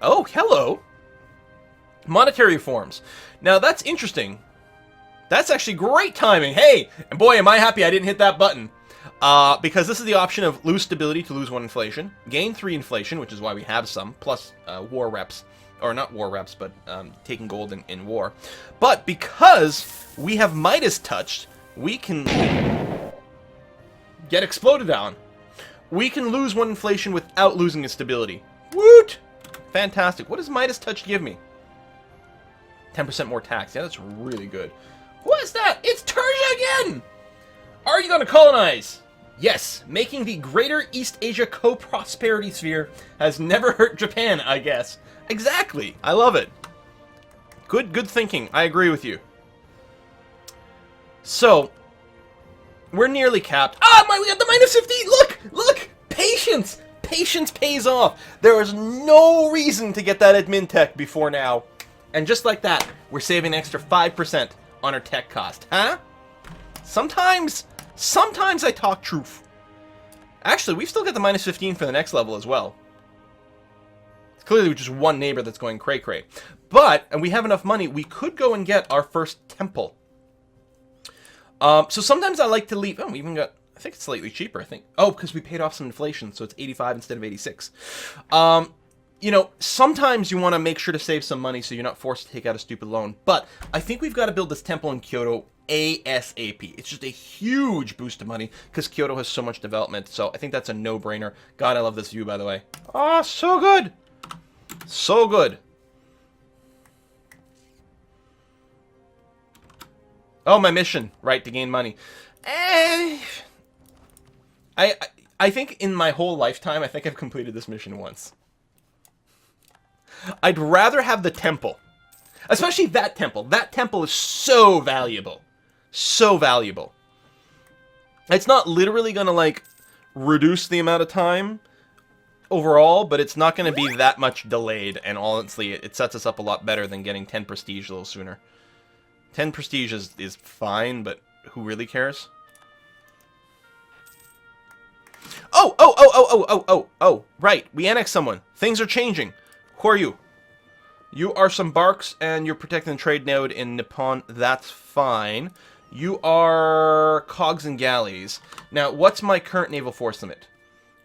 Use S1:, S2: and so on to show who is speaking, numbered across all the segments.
S1: Oh, hello. Monetary reforms. Now, that's interesting. That's actually great timing. Hey, and boy, am I happy I didn't hit that button. Because this is the option of lose stability to lose 1 inflation, gain 3 inflation, which is why we have some, plus war reps. Or not war reps, but taking gold in war. But because we have Midas touched, we can get exploded on. We can lose 1 inflation without losing its stability. Woot! Fantastic. What does Midas touch give me? 10% more tax. Yeah, that's really good. What is that? It's Tertia again! Are you going to colonize? Yes. Making the Greater East Asia Co-Prosperity Sphere has never hurt Japan, I guess. Exactly. I love it. Good thinking. I agree with you. So, we're nearly capped. Ah, we got the minus 15! Look! Patience! Patience pays off. There was no reason to get that admin tech before now. And just like that, we're saving an extra 5% on our tech cost. Huh? Sometimes I talk truth. Actually, we've still got the minus 15 for the next level as well. It's clearly just one neighbor that's going cray-cray. But, and we have enough money, we could go and get our first temple. So sometimes I like to leave... Oh, we even got... I think it's slightly cheaper, I think. Oh, because we paid off some inflation, so it's 85 instead of 86. You know, sometimes you want to make sure to save some money so you're not forced to take out a stupid loan. But I think we've got to build this temple in Kyoto ASAP. It's just a huge boost of money because Kyoto has so much development. So I think that's a no-brainer. God, I love this view, by the way. Oh, so good. So good. Oh, my mission, right, to gain money. I think in my whole lifetime, I think I've completed this mission once. I'd rather have the temple. Especially that temple. That temple is so valuable. So valuable. It's not literally going to, like, reduce the amount of time overall, but it's not going to be that much delayed. And honestly, it sets us up a lot better than getting 10 prestige a little sooner. 10 prestige is fine, but who really cares? Oh, right. We annexed someone. Things are changing. Who are you? You are some barks, and you're protecting the trade node in Nippon. That's fine. You are cogs and galleys. Now, what's my current naval force limit?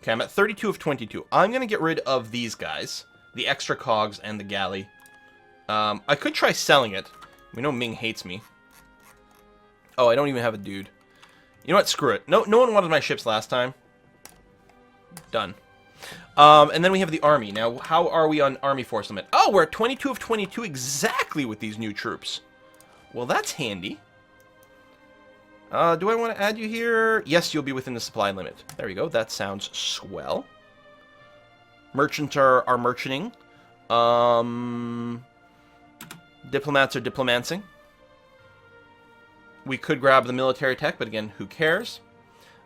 S1: Okay, I'm at 32 of 22. I'm going to get rid of these guys. The extra cogs and the galley. I could try selling it. We know Ming hates me. Oh, I don't even have a dude. You know what? Screw it. No one wanted my ships last time. Done. And then we have the army. Now, how are we on army force limit? Oh, we're at 22 of 22 exactly with these new troops. Well, that's handy. Do I want to add you here? Yes, you'll be within the supply limit. There we go. That sounds swell. Merchants are merchanting. Diplomats are diplomancing. We could grab the military tech, but again, who cares?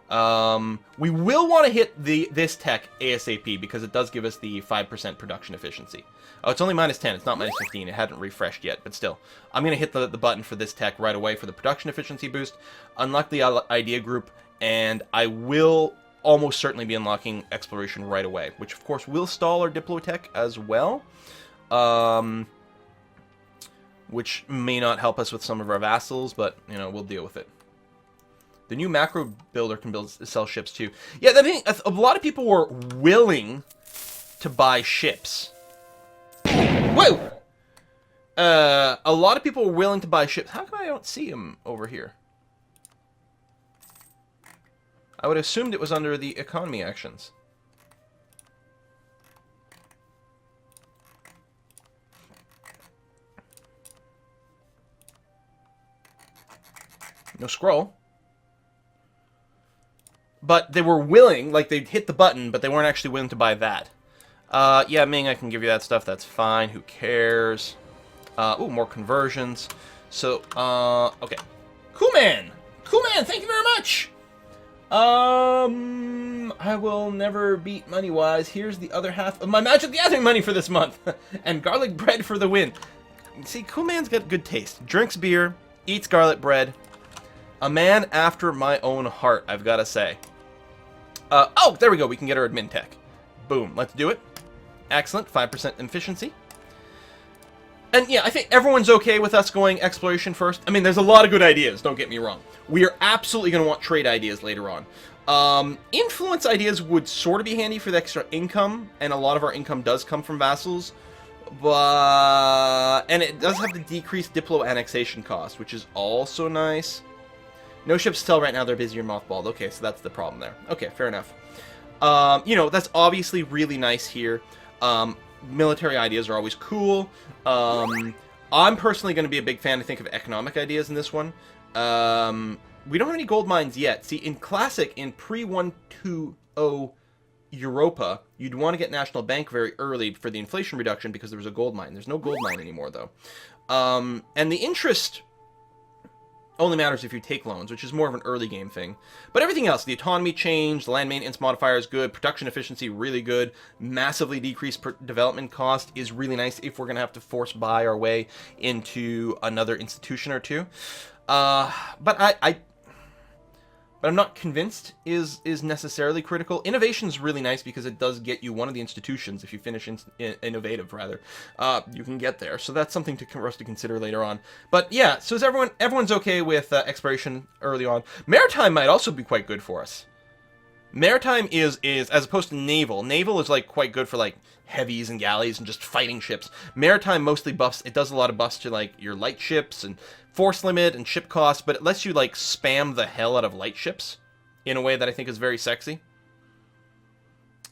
S1: We will want to hit this tech ASAP because it does give us the 5% production efficiency. Oh, it's only minus 10. It's not minus 15. It hadn't refreshed yet, but still. I'm going to hit the button for this tech right away for the production efficiency boost. Unlock the idea group, and I will almost certainly be unlocking exploration right away, which of course will stall our Diplotech as well. Which may not help us with some of our vassals, but, you know, we'll deal with it. The new macro builder can sell ships too. Yeah, the thing, a lot of people were willing to buy ships. Whoa! A lot of people were willing to buy ships. How come I don't see them over here? I would have assumed it was under the economy actions. No scroll. But they were willing, like they'd hit the button, but they weren't actually willing to buy that. Yeah, Ming, I can give you that stuff. That's fine. Who cares? Ooh, more conversions. So, okay. Cool man, thank you very much! I will never beat money-wise. Here's the other half of my Magic the Gathering money for this month. And garlic bread for the win. See, Cool man's got good taste. Drinks beer, eats garlic bread. A man after my own heart, I've got to say. Oh, there we go. We can get our admin tech. Boom. Let's do it. Excellent, 5% efficiency. And yeah, I think everyone's okay with us going exploration first. I mean, there's a lot of good ideas, don't get me wrong. We are absolutely going to want trade ideas later on. Influence ideas would sort of be handy for the extra income, and a lot of our income does come from vassals. And it does have the decreased Diplo annexation cost, which is also nice. No ships still right now, they're busy or mothballed. Okay, so that's the problem there. Okay, fair enough. You know, that's obviously really nice here. Military ideas are always cool. I'm personally going to be a big fan, I think, of economic ideas in this one. We don't have any gold mines yet. See, in Classic, in pre-120 Europa, you'd want to get National Bank very early for the inflation reduction because there was a gold mine. There's no gold mine anymore, though. And the interest only matters if you take loans, which is more of an early game thing. But everything else, the autonomy change, the land maintenance modifier is good, production efficiency really good, massively decreased development cost is really nice if we're going to have to force buy our way into another institution or two. But I'm not convinced is necessarily critical. Innovation is really nice because it does get you one of the institutions. If you finish innovative, rather, you can get there. So that's something for us to consider later on. But yeah, so is everyone's okay with exploration early on? Maritime might also be quite good for us. Maritime is as opposed to naval. Naval is like quite good for like heavies and galleys and just fighting ships. Maritime mostly buffs. It does a lot of buffs to like your light ships and force limit and ship costs, but it lets you like spam the hell out of light ships in a way that I think is very sexy.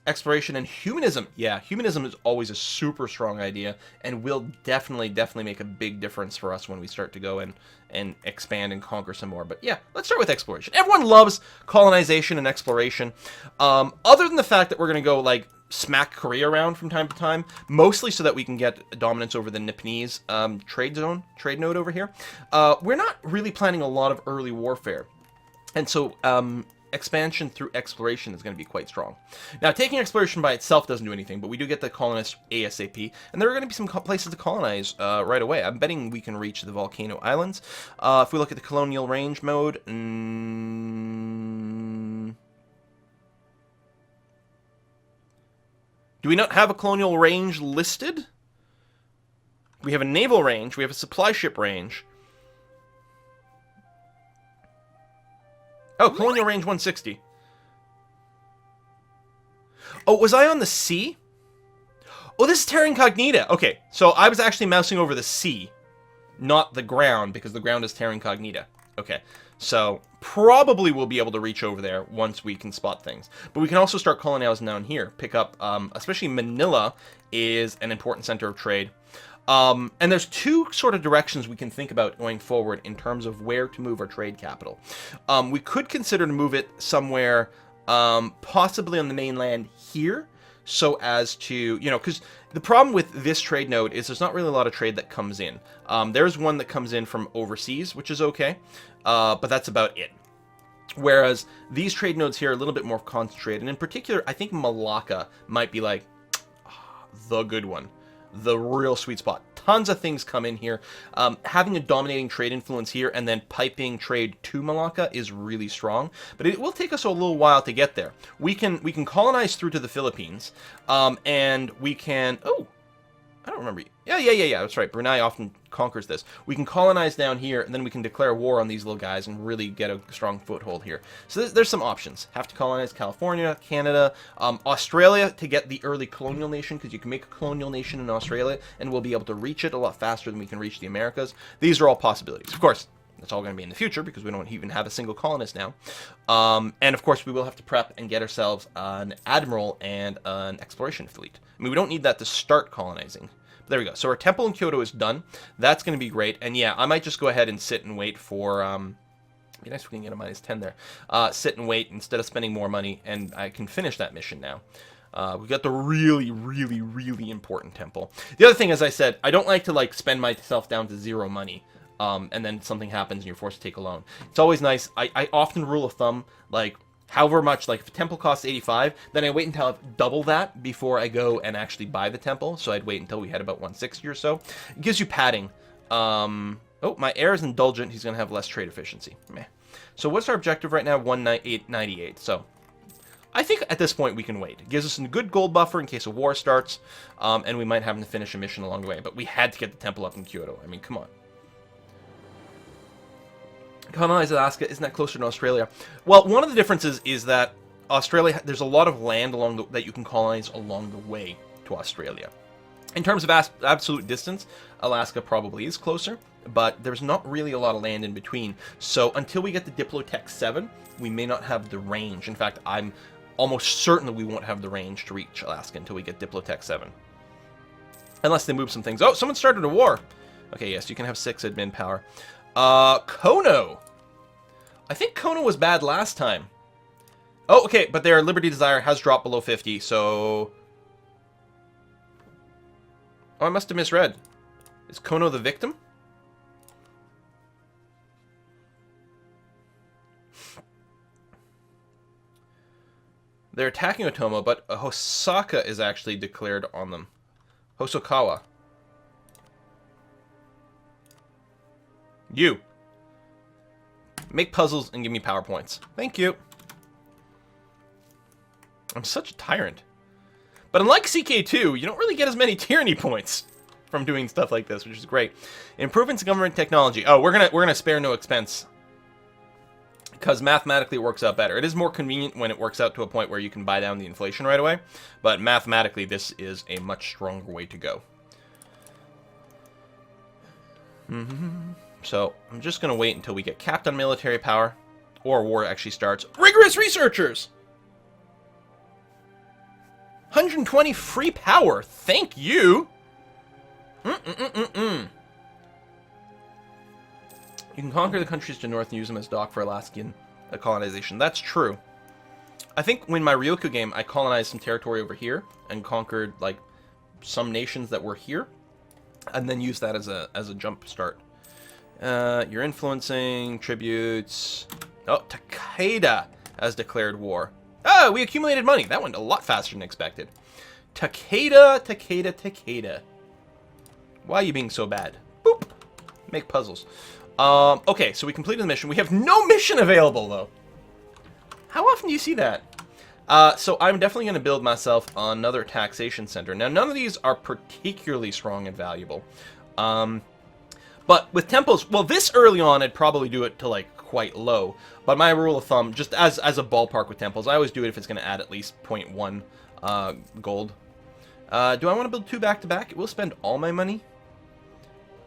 S1: Exploration and humanism. Yeah, humanism is always a super strong idea and will definitely make a big difference for us when we start to go and expand and conquer some more. But yeah, let's start with exploration. Everyone loves colonization and exploration. Other than the fact that we're going to go like smack Korea around from time to time, mostly so that we can get dominance over the Nipponese trade node over here. We're not really planning a lot of early warfare. And so expansion through exploration is going to be quite strong. Now, taking exploration by itself doesn't do anything, but we do get the colonists ASAP, and there are going to be some places to colonize right away. I'm betting we can reach the Volcano Islands. If we look at the colonial range mode, do we not have a colonial range listed? We have a naval range, we have a supply ship range. Oh, colonial range 160. Oh, was I on the sea? Oh, this is Terra Incognita. Okay, so I was actually mousing over the sea, not the ground, because the ground is Terra Incognita. Okay, so probably we'll be able to reach over there once we can spot things. But we can also start colonizing down here. Pick up, especially Manila is an important center of trade. And there's two sort of directions we can think about going forward in terms of where to move our trade capital. We could consider to move it somewhere, possibly on the mainland here, so as to, you know, because the problem with this trade node is there's not really a lot of trade that comes in. There's one that comes in from overseas, which is okay, but that's about it. Whereas these trade nodes here are a little bit more concentrated, and in particular, I think Malacca might be like the good one. The real sweet spot. Tons of things come in here. Having a dominating trade influence here and then piping trade to Malacca is really strong, but it will take us a little while to get there. We can colonize through to the Philippines, and we can. Oh, I don't remember. Yeah. That's right. Brunei often conquers this. We can colonize down here, and then we can declare war on these little guys and really get a strong foothold here. So there's some options. Have to colonize California, Canada, Australia to get the early colonial nation, because you can make a colonial nation in Australia, and we'll be able to reach it a lot faster than we can reach the Americas. These are all possibilities. Of course, that's all going to be in the future, because we don't even have a single colonist now. And of course, we will have to prep and get ourselves an admiral and an exploration fleet. I mean, we don't need that to start colonizing. But there we go. So our temple in Kyoto is done. That's going to be great. And yeah, I might just go ahead and sit and wait for... it'd be nice if we can get a -10 there. Sit and wait instead of spending more money, and I can finish that mission now. We got the really important temple. The other thing, as I said, I don't like to spend myself down to 0 money. And then something happens and you're forced to take a loan. It's always nice. I often rule of thumb, however much, if a temple costs 85, then I wait until I've double that before I go and actually buy the temple. So I'd wait until we had about 160 or so. It gives you padding. Oh, my heir is indulgent. He's going to have less trade efficiency. Meh. So what's our objective right now? 198. So I think at this point we can wait. It gives us a good gold buffer in case a war starts, and we might have to finish a mission along the way. But we had to get the temple up in Kyoto. I mean, come on. Colonize Alaska, isn't that closer to Australia? Well, one of the differences is that Australia, there's a lot of land that you can colonize along the way to Australia. In terms of absolute distance, Alaska probably is closer, but there's not really a lot of land in between. So until we get the Diplotech 7, we may not have the range. In fact, I'm almost certain that we won't have the range to reach Alaska until we get Diplotech 7. Unless they move some things. Oh, someone started a war. Okay, yes, you can have 6 admin power. Kono. I think Kono was bad last time. Oh, okay, but their Liberty Desire has dropped below 50, so... Oh, I must have misread. Is Kono the victim? They're attacking Otomo, but Hosaka is actually declared on them. Hosokawa. You. Make puzzles and give me PowerPoints. Thank you. I'm such a tyrant. But unlike CK2, you don't really get as many tyranny points from doing stuff like this, which is great. Improvements in government technology. Oh, we're gonna spare no expense. Because mathematically it works out better. It is more convenient when it works out to a point where you can buy down the inflation right away. But mathematically, this is a much stronger way to go. So, I'm just going to wait until we get capped on military power. Or war actually starts. Rigorous researchers! 120 free power. Thank you! You can conquer the countries to the north and use them as dock for Alaskan colonization. That's true. I think when my Ryoku game, I colonized some territory over here and conquered, like, some nations that were here, and then used that as a jump start. You're influencing tributes. Oh, Takeda has declared war. Oh, we accumulated money. That went a lot faster than expected. Takeda. Why are you being so bad? Boop. Make puzzles. Okay, so we completed the mission. We have no mission available, though. How often do you see that? So I'm definitely going to build myself another taxation center. Now, none of these are particularly strong and valuable. But with tempos, well, this early on, I'd probably do it to, like, quite low. But my rule of thumb, just as a ballpark with temples, I always do it if it's going to add at least 0.1 gold. Do I want to build 2 back-to-back? It will spend all my money.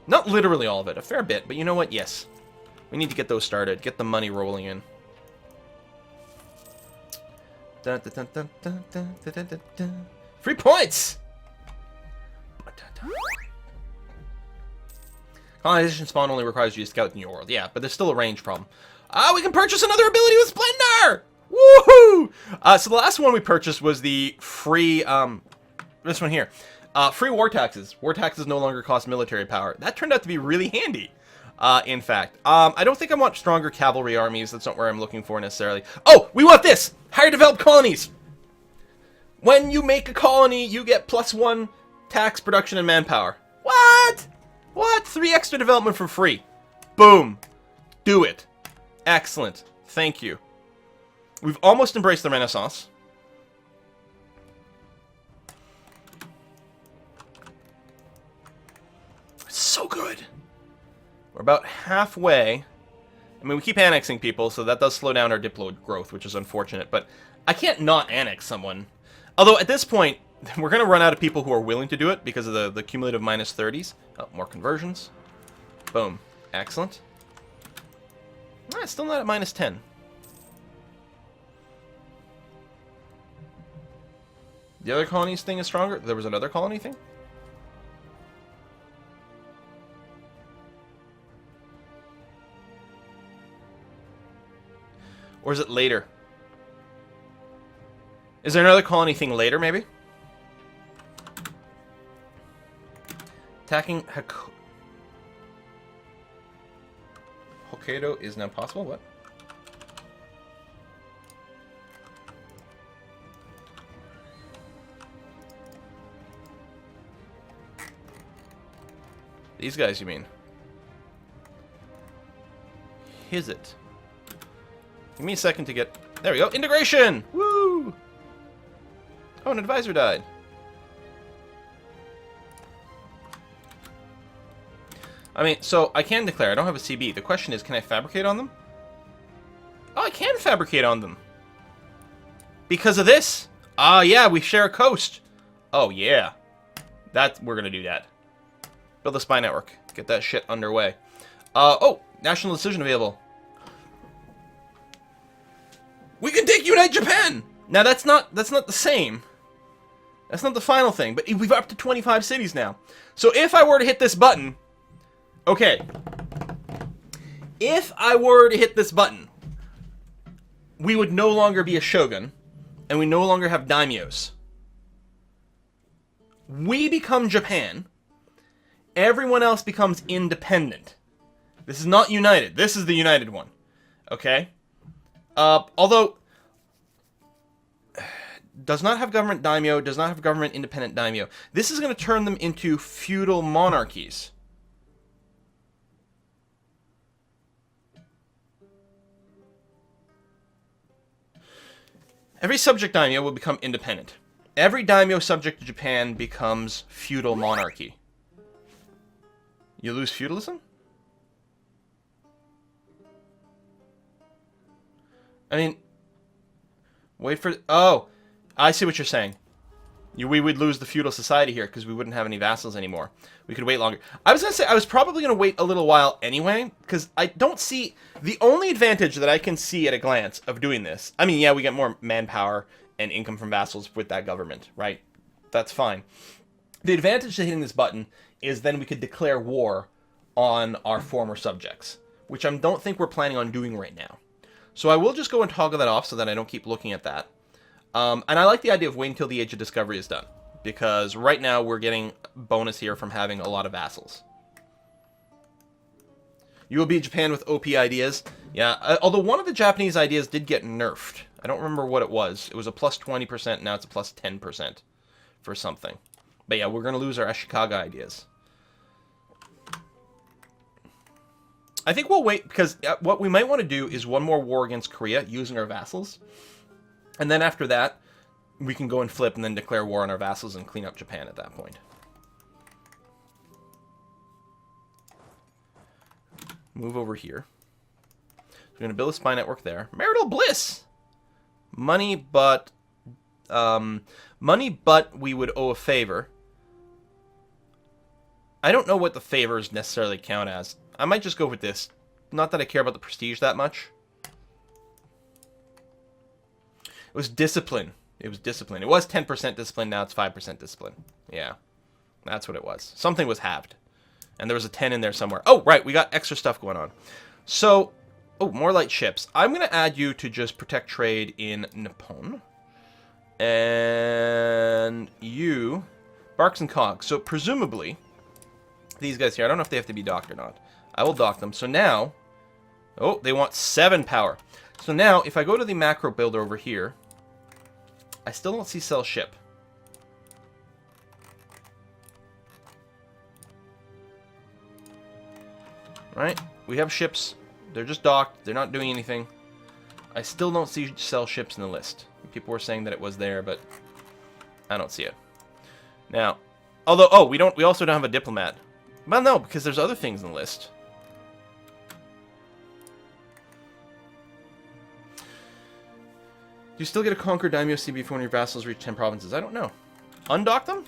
S1: Not literally all of it, a fair bit, but you know what? Yes. We need to get those started, get the money rolling in. Free points! Colonization spawn only requires you to scout in your world. Yeah, but there's still a range problem. We can purchase another ability with Splendor! Woohoo! So the last one we purchased was the free, this one here. Free war taxes. War taxes no longer cost military power. That turned out to be really handy, in fact. I don't think I want stronger cavalry armies. That's not where I'm looking for necessarily. Oh, we want this! Higher developed colonies! When you make a colony, you get +1 tax, production, and manpower. What? What? 3 extra development for free. Boom. Do it. Excellent. Thank you. We've almost embraced the Renaissance. So good. We're about halfway. I mean, we keep annexing people, so that does slow down our Diplo growth, which is unfortunate. But I can't not annex someone. Although, at this point, we're going to run out of people who are willing to do it because of the cumulative -30s. Oh, more conversions. Boom. Excellent. Still not at -10. The other colonies thing is stronger? There was another colony thing? Or is it later? Is there another colony thing later, maybe? Attacking Hokkaido is now possible? What? These guys, you mean? Is it? Give me a second to get... There we go. Integration! Woo! Oh, an advisor died. I mean, so I can declare. I don't have a CB. The question is, can I fabricate on them? Oh, I can fabricate on them. Because of this? Ah, yeah, we share a coast. Oh, yeah. We're going to do that. Build a spy network. Get that shit underway. Oh, national decision available. We can take Unite Japan! Now, that's not the same. That's not the final thing, but we've up to 25 cities now. So if I were to hit this button... Okay. If I were to hit this button, we would no longer be a shogun, and we no longer have daimyos. We become Japan. Everyone else becomes independent. This is not united. This is the united one. Okay? Although... Does not have government daimyo, does not have government independent daimyo. This is going to turn them into feudal monarchies. Every subject daimyo will become independent. Every daimyo subject to Japan becomes feudal monarchy. You lose feudalism? I mean... Wait for... Oh! I see what you're saying. We would lose the feudal society here because we wouldn't have any vassals anymore. We could wait longer. I was going to say, I was probably going to wait a little while anyway, because I don't see... The only advantage that I can see at a glance of doing this... I mean, yeah, we get more manpower and income from vassals with that government, right? That's fine. The advantage to hitting this button is then we could declare war on our former subjects, which I don't think we're planning on doing right now. So I will just go and toggle that off so that I don't keep looking at that. And I like the idea of waiting until the Age of Discovery is done, because right now we're getting bonus here from having a lot of vassals. You will be Japan with OP ideas. Yeah, although one of the Japanese ideas did get nerfed. I don't remember what it was. It was a plus 20%, now it's a plus 10% for something. But yeah, we're going to lose our Ashikaga ideas. I think we'll wait, because what we might want to do is one more war against Korea using our vassals. And then after that, we can go and flip and then declare war on our vassals and clean up Japan at that point. Move over here. We're going to build a spy network there. Marital bliss! Money, but we would owe a favor. I don't know what the favors necessarily count as. I might just go with this. Not that I care about the prestige that much. It was discipline. It was discipline. It was 10% discipline, now it's 5% discipline. Yeah. That's what it was. Something was halved. And there was a 10 in there somewhere. Oh, right, we got extra stuff going on. So, oh, more light ships. I'm going to add you to just protect trade in Nippon. And you, Barks and Cogs. So, presumably, these guys here, I don't know if they have to be docked or not. I will dock them. So now, oh, they want 7 power. So now, if I go to the macro builder over here, I still don't see sell ship. Right? We have ships. They're just docked. They're not doing anything. I still don't see sell ships in the list. People were saying that it was there, but I don't see it. Now, although, oh, we also don't have a diplomat. Well, no, because there's other things in the list. Do you still get a conquer daimyo CB before one of your vassals reach 10 provinces? I don't know. Undock them?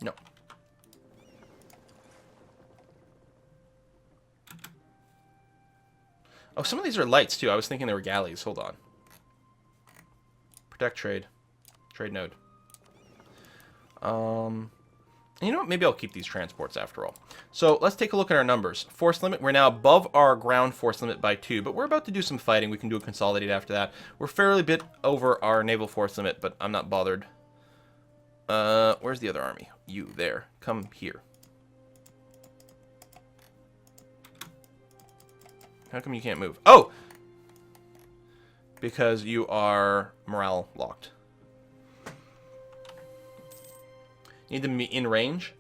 S1: No. Oh, some of these are lights, too. I was thinking they were galleys. Hold on. Protect trade. Trade node. You know what? Maybe I'll keep these transports after all. So let's take a look at our numbers. Force limit. We're now above our ground force limit by 2, but we're about to do some fighting. We can do a consolidate after that. We're fairly bit over our naval force limit, but I'm not bothered. Where's the other army? You, there. Come here. How come you can't move? Oh! Because you are morale locked. Need them in range?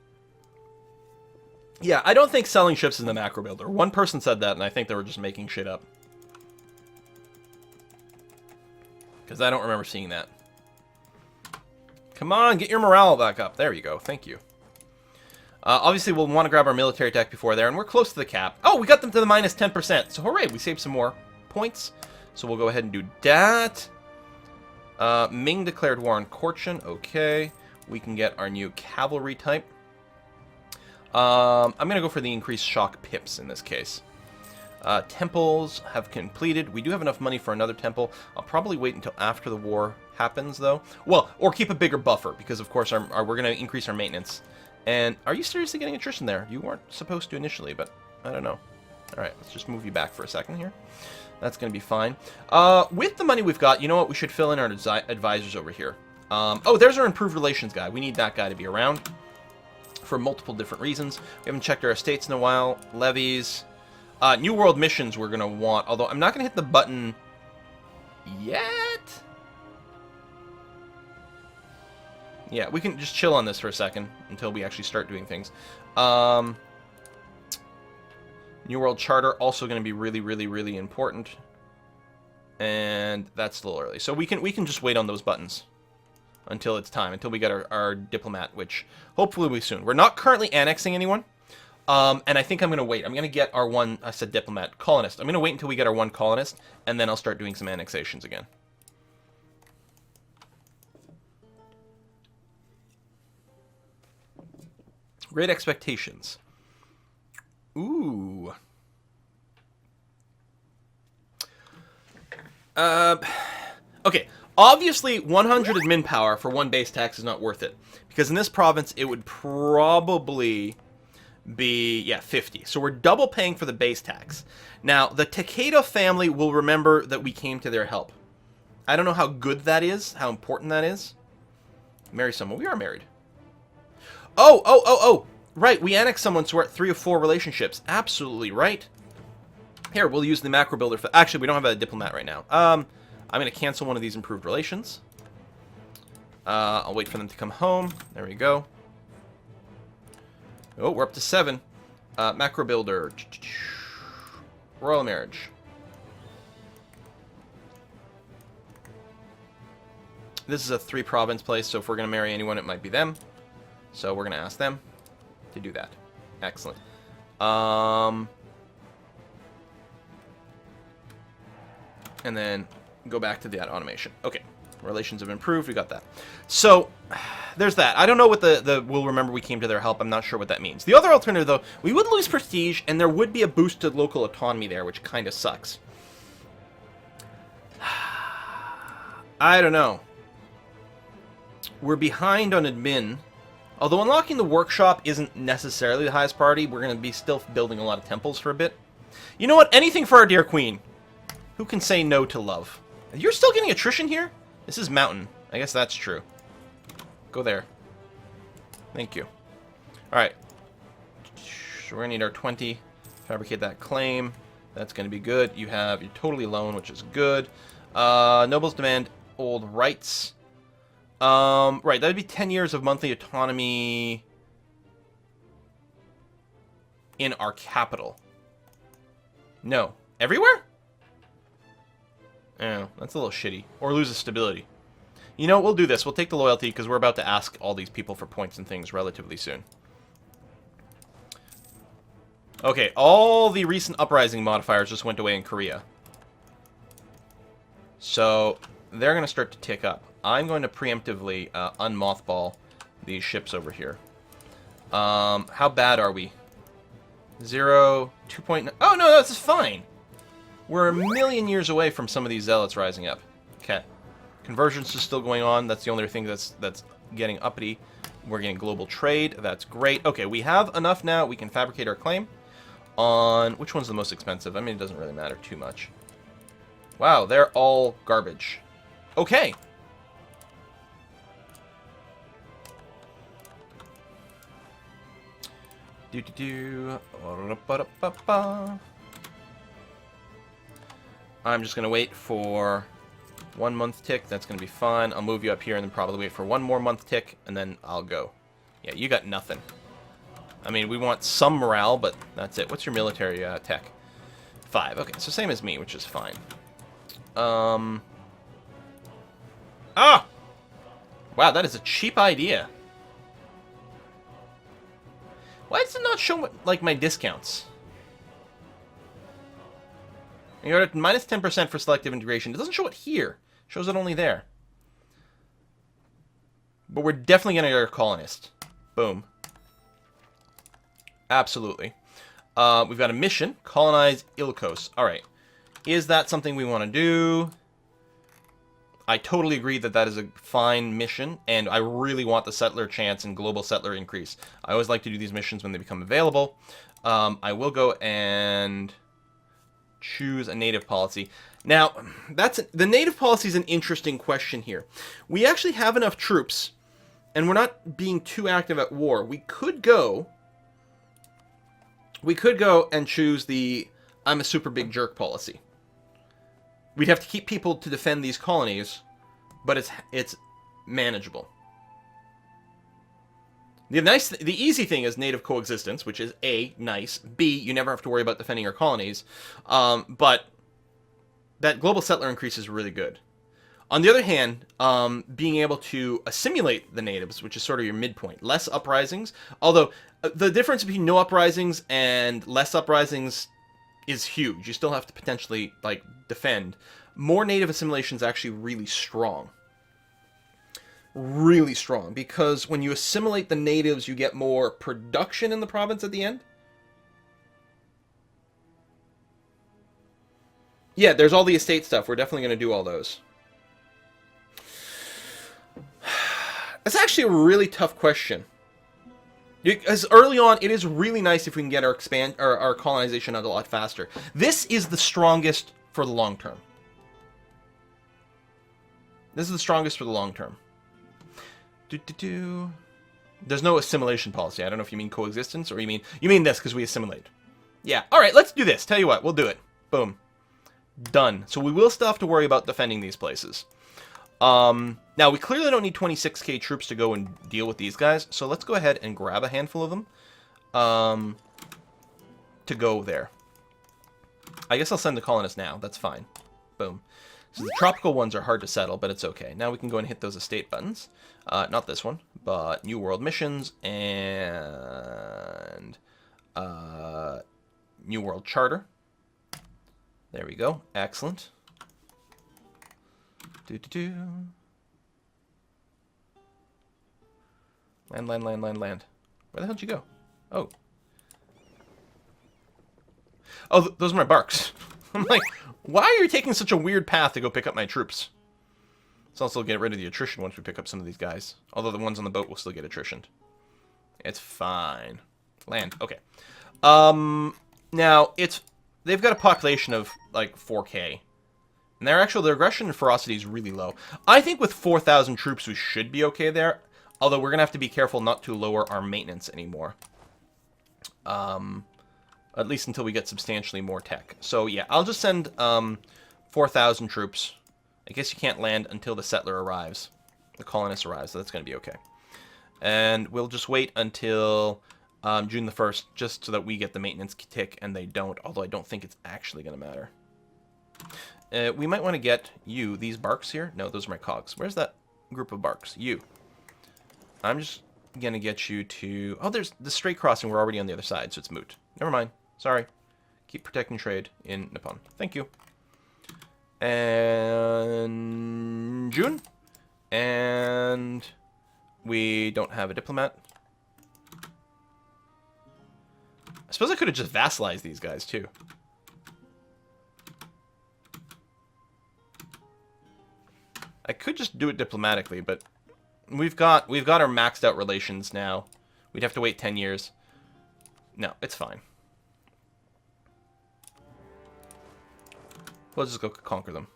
S1: Yeah, I don't think selling ships is the macro builder. One person said that, and I think they were just making shit up. Because I don't remember seeing that. Come on, get your morale back up. There you go. Thank you. Obviously, we'll want to grab our military tech before there, and we're close to the cap. Oh, we got them to the minus 10%. So, hooray, we saved some more points. So, we'll go ahead and do that. Ming declared war on Korchin. Okay. We can get our new cavalry type. I'm going to go for the increased shock pips in this case. Temples have completed. We do have enough money for another temple. I'll probably wait until after the war happens, though. Well, or keep a bigger buffer, because, of course, we're going to increase our maintenance. And are you seriously getting attrition there? You weren't supposed to initially, but I don't know. All right, let's just move you back for a second here. That's going to be fine. With the money we've got, you know what? We should fill in our advisors over here. Oh, there's our improved relations guy. We need that guy to be around for multiple different reasons. We haven't checked our estates in a while. Levies. New World missions we're going to want, although I'm not going to hit the button yet. Yeah, we can just chill on this for a second until we actually start doing things. New World Charter, also going to be really, really, really important. And that's still early. So we can just wait on those buttons until it's time, until we get our diplomat, which hopefully will be soon. We're not currently annexing anyone. And I think I'm going to wait. I'm going to get our one, I said diplomat, colonist. I'm going to wait until we get our one colonist, and then I'll start doing some annexations again. Great expectations. Ooh. Okay. Obviously, 100 admin power for one base tax is not worth it. Because in this province, it would probably be, yeah, 50. So we're double paying for the base tax. Now, the Takeda family will remember that we came to their help. I don't know how good that is, how important that is. Marry someone. We are married. Oh! Right, we annexed someone, so we're at 3 of 4 relationships. Absolutely right. Here, we'll use the macro builder for... Actually, we don't have a diplomat right now. I'm going to cancel one of these improved relations. I'll wait for them to come home. There we go. Oh, we're up to 7. Macro builder. Royal marriage. This is a 3-province place, so if we're going to marry anyone, it might be them. So we're going to ask them to do that. Excellent. And then go back to that automation. Okay. Relations have improved. We got that. So there's that. I don't know what the we'll remember we came to their help. I'm not sure what that means. The other alternative, though, we would lose prestige, and there would be a boost to local autonomy there, which kind of sucks. I don't know. We're behind on admin. Although unlocking the workshop isn't necessarily the highest priority, we're going to be still building a lot of temples for a bit. You know what? Anything for our dear queen. Who can say no to love? You're still getting attrition here? This is mountain. I guess that's true. Go there. Thank you. Alright. So we're going to need our 20. Fabricate that claim. That's going to be good. You're totally alone, which is good. Nobles demand old rights. Right, that would be 10 years of monthly autonomy in our capital. No. Everywhere? Oh, that's a little shitty. Or loses stability. You know, we'll do this. We'll take the loyalty because we're about to ask all these people for points and things relatively soon. Okay, all the recent uprising modifiers just went away in Korea. So, they're going to start to tick up. I'm going to preemptively unmothball these ships over here. How bad are we? 0, 2.9... Oh, no, that's fine! We're a million years away from some of these zealots rising up. Okay. Convergence is still going on. That's the only thing that's getting uppity. We're getting global trade. That's great. Okay, we have enough now. We can fabricate our claim on... Which one's the most expensive? I mean, it doesn't really matter too much. Wow, they're all garbage. Okay. I'm just going to wait for 1 month tick. That's going to be fine. I'll move you up here and then probably wait for 1 more month tick, and then I'll go. Yeah, you got nothing. I mean, we want some morale, but that's it. What's your military tech? 5. Okay, so same as me, which is fine. Ah! Wow, that is a cheap idea. Why does it not show, like, my discounts? You're at minus 10% for selective integration. It doesn't show it here. It shows it only there. But we're definitely going to get a colonist. Boom. Absolutely. We've got a mission. Colonize Ilkos. Alright. Is that something we want to do? I totally agree that that is a fine mission, and I really want the settler chance and global settler increase. I always like to do these missions when they become available. I will go and choose a native policy. Now, the native policy is an interesting question here. We actually have enough troops, and we're not being too active at war. We could go and choose the I'm a super big jerk policy. We'd have to keep people to defend these colonies, but it's manageable. The easy thing is native coexistence, which is A, nice. B, you never have to worry about defending your colonies. But that global settler increase is really good. On the other hand, being able to assimilate the natives, which is sort of your midpoint. Less uprisings, although the difference between no uprisings and less uprisings is huge. You still have to potentially, like, defend. More native assimilation is actually really strong. Really strong, because when you assimilate the natives, you get more production in the province at the end. Yeah, there's all the estate stuff. We're definitely going to do all those. That's actually a really tough question. Because early on, it is really nice if we can get our colonization out a lot faster. This is the strongest for the long term. This is the strongest for the long term. There's no assimilation policy. I don't know if you mean coexistence or you mean this because we assimilate. Yeah. All right. Let's do this. Tell you what, we'll do it. Boom. Done. So we will still have to worry about defending these places. Now, we clearly don't need 26k troops to go and deal with these guys, so let's go ahead and grab a handful of them to go there. I guess I'll send the colonists now. That's fine. Boom. So the tropical ones are hard to settle, but it's okay. Now we can go and hit those estate buttons. Not this one, but New World Missions and New World Charter. There we go. Excellent. Land. Where the hell did you go? Oh. Oh, those are my barks. I'm like, why are you taking such a weird path to go pick up my troops? Let's also get rid of the attrition once we pick up some of these guys. Although the ones on the boat will still get attritioned. It's fine. Land. Okay. Now, they've got a population of, like, 4k. And their aggression and ferocity is really low. I think with 4,000 troops, we should be okay there. Although we're going to have to be careful not to lower our maintenance anymore. At least until we get substantially more tech. So, yeah, I'll just send 4,000 troops. I guess you can't land until the settler arrives. The colonist arrives, so that's going to be okay. And we'll just wait until June the 1st, just so that we get the maintenance tick and they don't. Although I don't think it's actually going to matter. We might want to get you, these barks here. No, those are my cogs. Where's that group of barks? You. I'm just going to get you to... Oh, there's the strait crossing. We're already on the other side, so it's moot. Never mind. Sorry. Keep protecting trade in Nippon. Thank you. And... June. And... we don't have a diplomat. I suppose I could have just vassalized these guys, too. I could just do it diplomatically, but we've got our maxed out relations now. We'd have to wait 10 years. No, it's fine. We'll just go conquer them.